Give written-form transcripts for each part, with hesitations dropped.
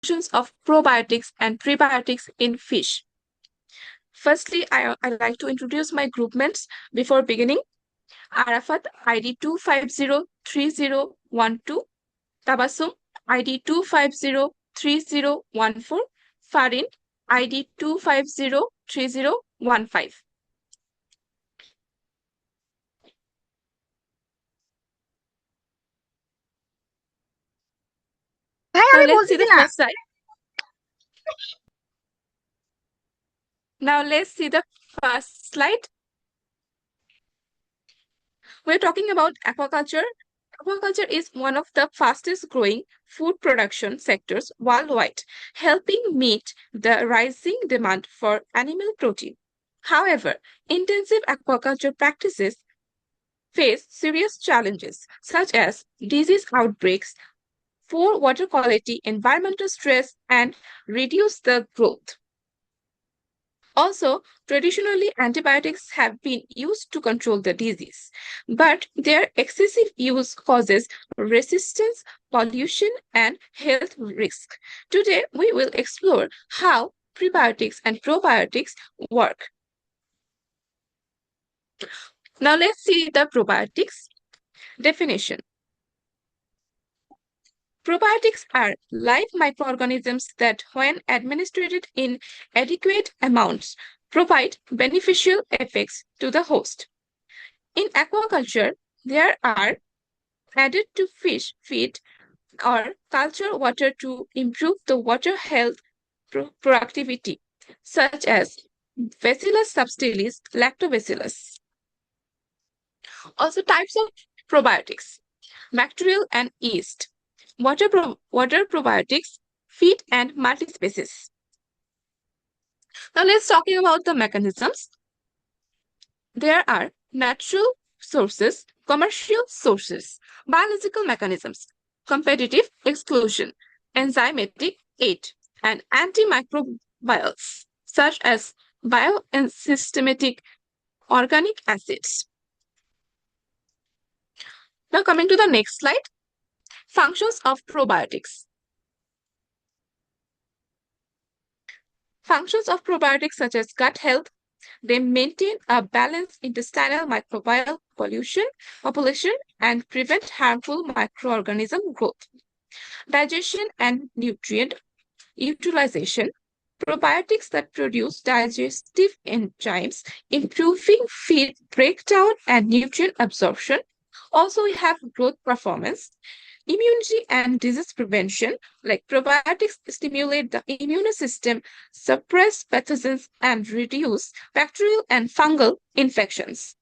functions of probiotics and prebiotics in fish. Firstly, I'd like to introduce my group mates before beginning. Arafat, ID 2503012. Tabassum, ID 2503014. Farin, ID 2503015. ভাই Now আমি let's see বলতেছি the না। first slide. Now let's see the first slide. We're talking about aquaculture. Aquaculture is one of the fastest growing food production sectors worldwide, helping meet the rising demand for animal protein. However, intensive aquaculture practices face serious challenges such as disease outbreaks, poor water quality, environmental stress, and reduce the growth. Also, traditionally, antibiotics have been used to control the disease, but their excessive use causes resistance, pollution, and health risk. Today, we will explore how prebiotics and probiotics work. Now, let's see the probiotics definition. Probiotics are live microorganisms that, when administered in adequate amounts, provide beneficial effects to the host. In aquaculture, they are added to fish feed or culture water to improve the water health productivity, such as Bacillus subtilis, Lactobacillus. Also, types of probiotics: bacterial and yeast, water probiotics, feed and multispecies. Now let's talking about the mechanisms. There are natural sources, commercial sources, biological mechanisms, competitive exclusion, enzymatic aid, and antimicrobials, such as bio and systematic organic acids. Now, coming to the next slide, functions of probiotics. Functions of probiotics, such as gut health, they maintain a balanced intestinal microbial population and prevent harmful microorganism growth. Digestion and nutrient utilization. Probiotics that produce digestive enzymes, improving feed breakdown and nutrient absorption. Also, we have growth performance, immunity and disease prevention. Like probiotics stimulate the immune system, suppress pathogens, and reduce bacterial and fungal infections.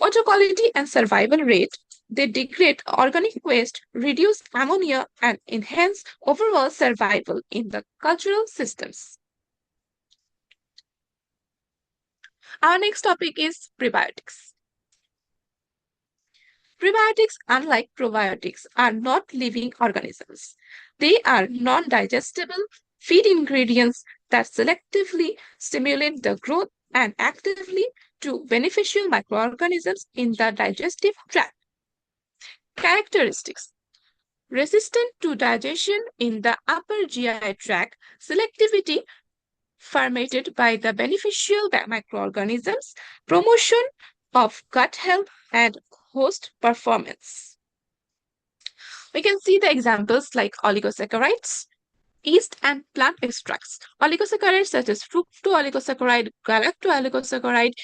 Water quality and survival rate. They degrade organic waste, reduce ammonia, and enhance overall survival in the cultural systems. Our next topic is prebiotics. Prebiotics, unlike probiotics, are not living organisms. They are non-digestible feed ingredients that selectively stimulate the growth and actively to beneficial microorganisms in the digestive tract. Characteristics: resistant to digestion in the upper GI tract, selectivity fermented by the beneficial microorganisms, promotion of gut health, and host performance. We can see the examples like oligosaccharides, yeast and plant extracts. Oligosaccharides such as fructooligosaccharides, galactooligosaccharides.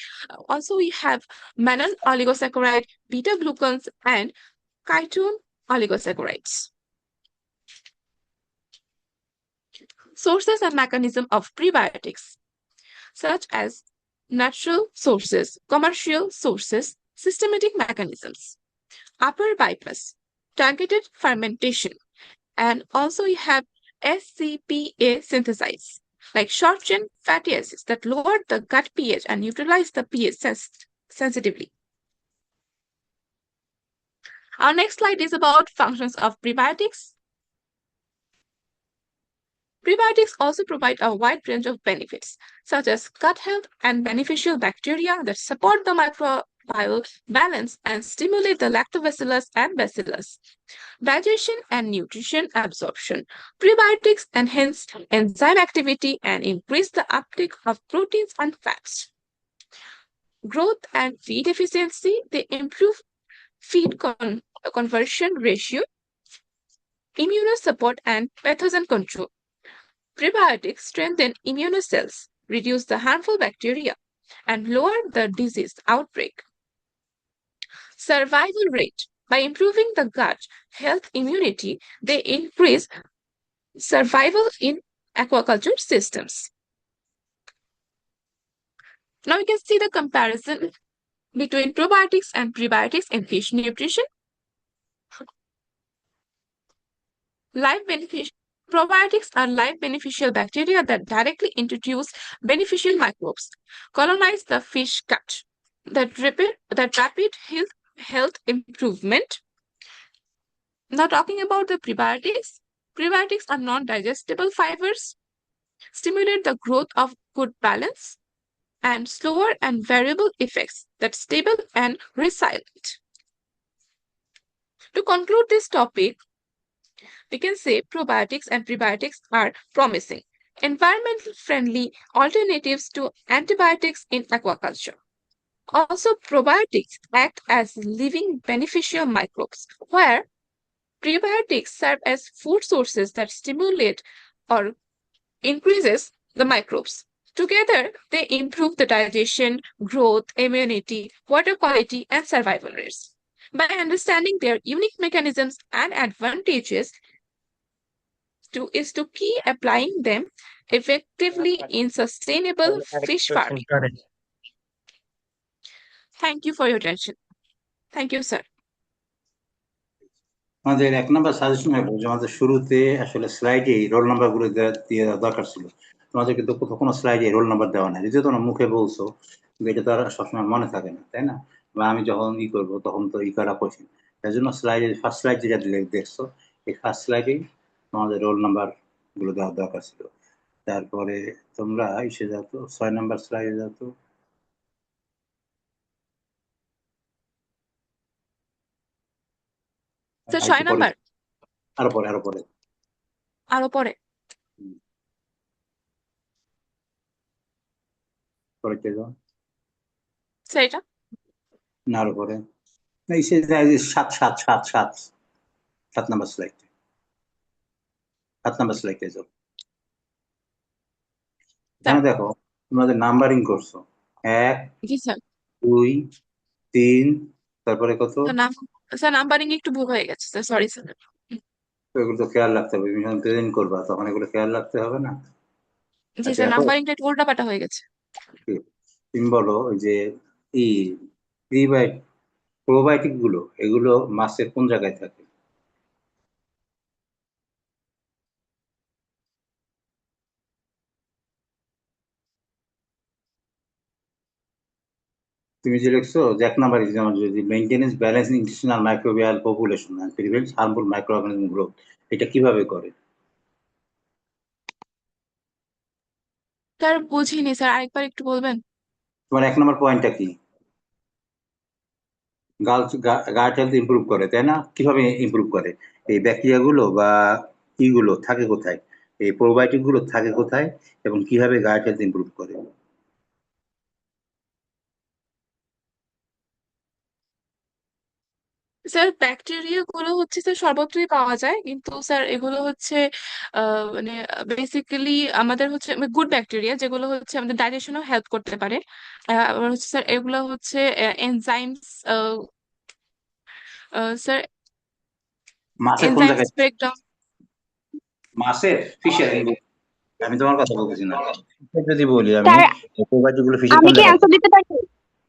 Also, we have mannan oligosaccharide, beta glucans, and ketone oligosaccharides. Sources and mechanism of prebiotics, such as natural sources, commercial sources, systematic mechanisms. Upper bypass, targeted fermentation, and also we have SCPA synthesis, like short-chain fatty acids that lower the gut pH and neutralize the pH sensitively. Our next slide is about functions of prebiotics. Prebiotics also provide a wide range of benefits, such as gut health and beneficial bacteria that support the microbial balance and stimulate the lactobacillus and bacillus. Digestion and nutrition absorption. Prebiotics enhance enzyme activity and increase the uptake of proteins and fats. Growth and feed efficiency, they improve conversion ratio, immunosupport, and pathogen control. Prebiotics strengthen immune cells, reduce the harmful bacteria, and lower the disease outbreak. Survival rate. By improving the gut health immunity, they increase survival in aquaculture systems. Now we can see the comparison between probiotics and prebiotics in fish nutrition. Probiotics are live beneficial bacteria that directly introduce beneficial microbes, colonize the fish gut. That rapid health improvement. Now talking about the prebiotics are non-digestible fibers, stimulate the growth of good balance, and slower and variable effects that stable and resilient. To conclude this topic, we can say probiotics and prebiotics are promising, environmental friendly alternatives to antibiotics in aquaculture. Also, probiotics act as living beneficial microbes, where prebiotics serve as food sources that stimulate or increases the microbes. Together, they improve the digestion, growth, immunity, water quality, and survival rates. By understanding their unique mechanisms and advantages, is to keep applying them effectively in sustainable fish farming. Thank you for your attention. Thank you, sir. আমাদের 1 নম্বর suggestion হলো যে আমাদের শুরুতে আসলে স্লাইডে roll number গুলো দিয়ে দরকার ছিল। তোমাদের কিন্তু কোনো স্লাইডে রোল নাম্বার দেওয়া নাই, যদিও তোমরা মুখে বলছো, কিন্তু এটা তো আর সবসময় মনে থাকে না, তাই না? বা আমি যখন করবো তখন তো করা কঠিন। তাই জন্য স্লাইডে ফার্স্ট স্লাইড যেটা দেখছো, এই ফার্স্ট স্লাইডেই তোমাদের রোল নাম্বার গুলো দেওয়ার দরকার ছিল। তারপরে তোমরা এসে যাও তো 6 নম্বর স্লাইডে যাও তো। ছয় নাম্বার আরো পরে পরেরটা যাও সেটা না, আরো পরে এই সে 7 নম্বর স্লাইড, 7 নম্বর স্লাইডে যাও। এখানে দেখো তোমাদের নাম্বারিং করছো 1 2 3, তারপরে কত? স্যার নাম্বারিং একটু ভুল হয়ে গেছে স্যার, সরি স্যার। এগুলো তো খেয়াল রাখতে হবে, তুমি যখন প্রেজেন্ট করবা তখন এগুলো খেয়াল রাখতে হবে না? জি স্যার, নাম্বারিংটা একটু উল্টাপাল্টা হয়ে গেছে। তুমি বলো যে এই প্রোবায়োটিক গুলো এগুলো মাছের কোন জায়গায় থাকে? তুমি যে লিখছো যে 1 নাম্বার যদি maintenance balance intestinal microbial population and prevents harmful microorganism growth, এটা কিভাবে করে? স্যার বুঝিনি স্যার, আরেকবার একটু বলবেন? তোমার 1 নাম্বার পয়েন্টটা কি? গাট হেলথ ইমপ্রুভ করে, তাই না? কিভাবে ইমপ্রুভ করে? এই ব্যাকটেরিয়া গুলো বা ইগুলো থাকে কোথায়, এই প্রোবায়োটিক গুলো থাকে কোথায়, এবং কিভাবে গাট হেলথ ইমপ্রুভ করে? স্যার ব্যাকটেরিয়া গুলো হচ্ছে স্যার সর্বত্রই পাওয়া যায়, কিন্তু স্যার এগুলো হচ্ছে মানে বেসিক্যালি আমাদের হচ্ছে গুড ব্যাকটেরিয়া, যেগুলো হচ্ছে আমাদের ডাইজেশনও হেল্প করতে পারে। আবার হচ্ছে স্যার এগুলো হচ্ছে এনজাইমস, স্যার মাছের কোন জায়গায়? ব্রেকডাউন। মাছের, ফিশের? আমি তোমার কথা বলতেছি না, যদি বলি আমি প্রোবায়োটিক গুলো ফিশের কোন জায়গায়? আনসার দিতে পারি?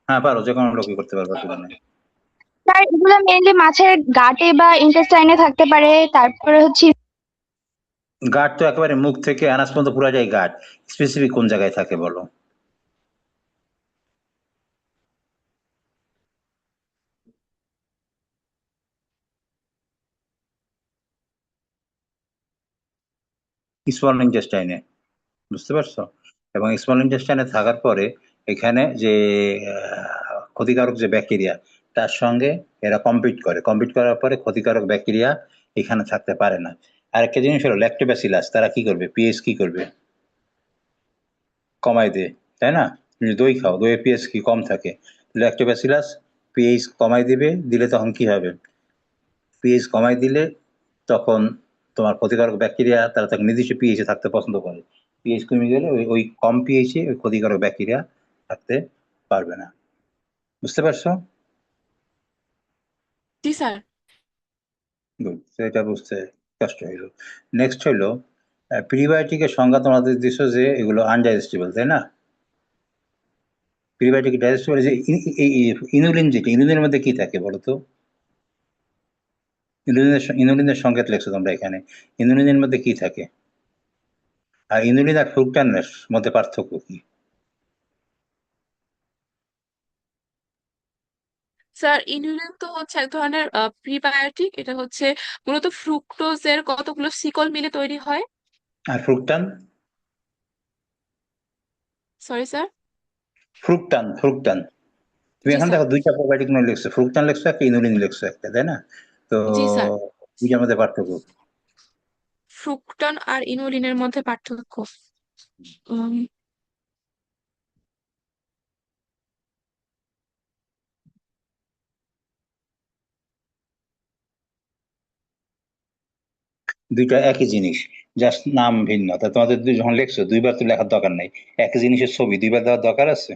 হ্যাঁ পারো, যে কোনো লোকই করতে পারবে, অসুবিধা নেই। স্যার এগুলো মেইনলি মাছের গাটে বা ইন্টেস্টাইনে থাকতে পারে। তারপরে হচ্ছে গাট তো একেবারে মুখ থেকে আনাজ পর্যন্ত পুরাটাই গাট, স্পেসিফিক কোন জায়গায় থাকে বলো? স্মল ইন্টেস্টাইনে, বুঝতে পারছো? এবং স্মল ইন্টেস্টাইনে থাকার পরে এখানে যে ক্ষতিকারক যে ব্যাকটেরিয়া তার সঙ্গে এরা কম্পিট করার পরে ক্ষতিকারক ব্যাকটেরিয়া এখানে থাকতে পারে না। আর একটা জিনিস হলো ল্যাক্টোব্যাসিলাস, তারা কি করবে, পিএইচ কি করবে, কমাই দেয়, তাই না? তুমি দই খাও, দইয়ে পিএইচ কি কম থাকে, ল্যাক্টোব্যাসিলাস পিএইচ কমাই দিলে তখন কি হবে, পিএইচ কমাই দিলে তখন তোমার ক্ষতিকারক ব্যাকটেরিয়া তারা তাকে নির্দিষ্ট পিএইচে থাকতে পছন্দ করে। পিএইচ কমে গেলে ওই কম পিএইচে ওই ক্ষতিকারক ব্যাকটেরিয়া থাকতে পারবে না। বুঝতে পারছো? জি স্যার। গুড, সেটা বুঝতে কষ্ট হইল। নেক্সট হইলো প্রিবায়োটিকের সংজ্ঞা তোমাদের দিছো যে এগুলো আনডাইজেস্টেবল, তাই না? প্রিবায়োটিক ডাইজেস্টেবল, যে ইনুলিন, যেটা ইনুলিনের মধ্যে কি থাকে বলো তো? ইনুলিনের সংকেত লেখছো তোমরা এখানে, ইনুলিনের মধ্যে কি থাকে? আর ইনুলিন আর ফ্রুকটানের মধ্যে পার্থক্য কি? স্যার ইনুলিন তো হচ্ছে এক ধরনের প্রিবায়োটিক, এটা হচ্ছে মূলত ফ্রুক্টোজের কতগুলো শিকল মিলে তৈরি হয়। আর ফ্রুকটান? Sorry sir. ফ্রুকটান তুমি জি এখন স্যার। দেখো দুইটা প্রোবায়োটিক নিয়ে লিখছো, ফ্রুকটান লিখছো একটা, ইনুলিন লিখছো একটা, তাই না? তো জি স্যার। দুইটার মধ্যে পার্থক্য কি? ফ্রুকটন আর ইনুলিনের মধ্যে পার্থক্য, উম, দুইটা একই জিনিস, জাস্ট নাম ভিন্ন। তা তোমাদের যখন লিখছো দুইবার তো লেখার দরকার নাই, একই জিনিসের ছবি দুইবার দেওয়ার দরকার আছে?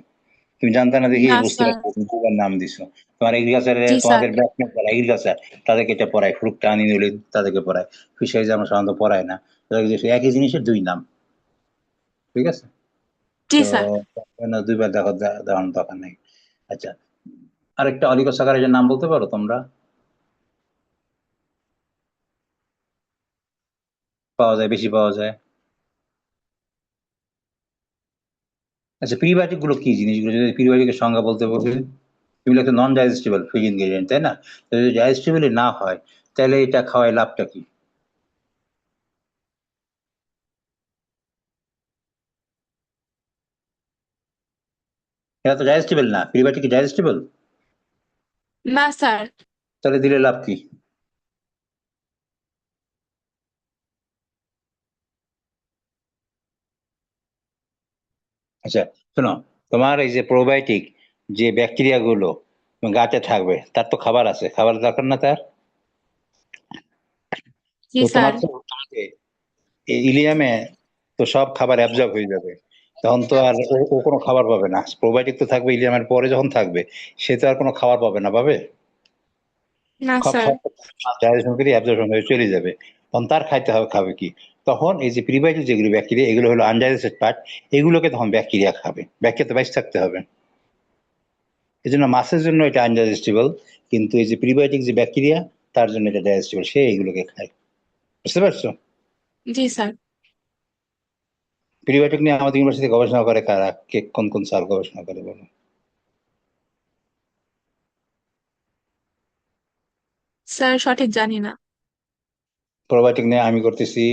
তুমি জানতে না দেখি না বুঝতে স্যার। পারছো তুমি দুইবার নাম দিছো। তোমার এগ্রিকালচারে জি স্যার। তোমাদের ব্যাচমেট যারা এগ্রিকালচার তাদেরকে এটা পড়ায়, ফ্রুকটান ইনুলিন তাদেরকে পড়ায়, ফিশারিজ আমরা সাধারণত পড়ায় না। একই জিনিসের দুই নাম, ঠিক আছে? জি তো স্যার। দুইবার দেওয়ার দরকার নেই। আচ্ছা, আরেকটা অলিগোসাকারাইজের নাম বলতে পারো তোমরা? পাওয়া যায়, বেশি পাওয়া যায়। আচ্ছা, প্রিবায়োটিক গুলো কি জিনিসগুলো, যদি প্রিবায়োটিকের সংজ্ঞা বলতে বলবে, তুমি একটা নন ডাইজেস্টেবল ফুড ইনগ্রেডিয়েন্ট, তাই না? তো যদি ডাইজেস্টেবলই না হয় তাহলে এটা খাওয়ায় লাভটা কি? এটা তো ডাইজেস্টেবল না, প্রিবায়োটিক কি ডাইজেস্টেবল? না স্যার। তাহলে দিলে লাভ কি? আচ্ছা শোনো, তোমার এই যে প্রোবায়োটিক যে ব্যাকটেরিয়া গুলো গাতে থাকবে তার তো খাবার আছে, খাবার দরকার না তার? জি তো তোমার স্যার। তো ইলিয়ামে তো সব খাবার অ্যাবজর্ব হয়ে যাবে, তখন তো আর ও কোনো খাবার পাবে না। প্রোবায়োটিক তো থাকবে ইলিয়ামের পরে, যখন থাকবে সে তো আর কোনো খাবার পাবে না, পাবে? না সব স্যার। খাবার ডাইজেশন করে অ্যাবজর্পশন হয়ে চলে যাবে, তখন তার খাইতে হবে, খাবে কি? তখন এই যে প্রিবায়োটিক যেগুলো ব্যাকটেরিয়া, এগুলো হলো আনডাইজেস্টেড পার্ট, এগুলোকে তখন ব্যাকটেরিয়া খাবে, ব্যাকটেরিয়া তো বাইসে থাকতে হবে। এই জন্য মাছের জন্য এটা আনডাইজেস্টেবল, কিন্তু এই যে প্রিবায়োটিক যে ব্যাকটেরিয়া তার জন্য এটা ডাইজেস্টেবল, সে এগুলোকে খায়। বুঝতে পারছো? জি স্যার। প্রিবায়োটিক নিয়ে আমাদের ইউনিভার্সিটি গবেষণা করে কারা, কে কোন কোন স্যার গবেষণা করে বলো? স্যার সঠিক জানি না। প্রোবায়োটিক নিয়ে আমি করতেছি,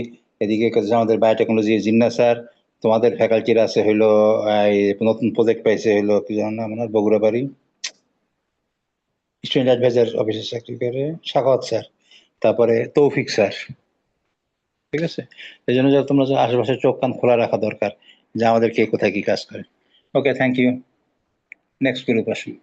এদিকে আমাদের বায়োটেকনোলজি জিন্না স্যার, তোমাদের ফ্যাকাল্টির আছে হইলো এই নতুন প্রজেক্ট পাইছে হইলো কি জানো না আমার বগুড়া বাড়ি, স্টুডেন্ট অ্যাডভাইজার অফিসে চাকরি করে সাখাওয়াত স্যার, তারপরে তৌফিক স্যার। ঠিক আছে? এই জন্য তোমরা আশেপাশে চোখ কান খোলা রাখা দরকার যে আমাদের কে কোথায় কি কাজ করে। ওকে, থ্যাংক ইউ। নেক্সট গ্রুপ আসুন।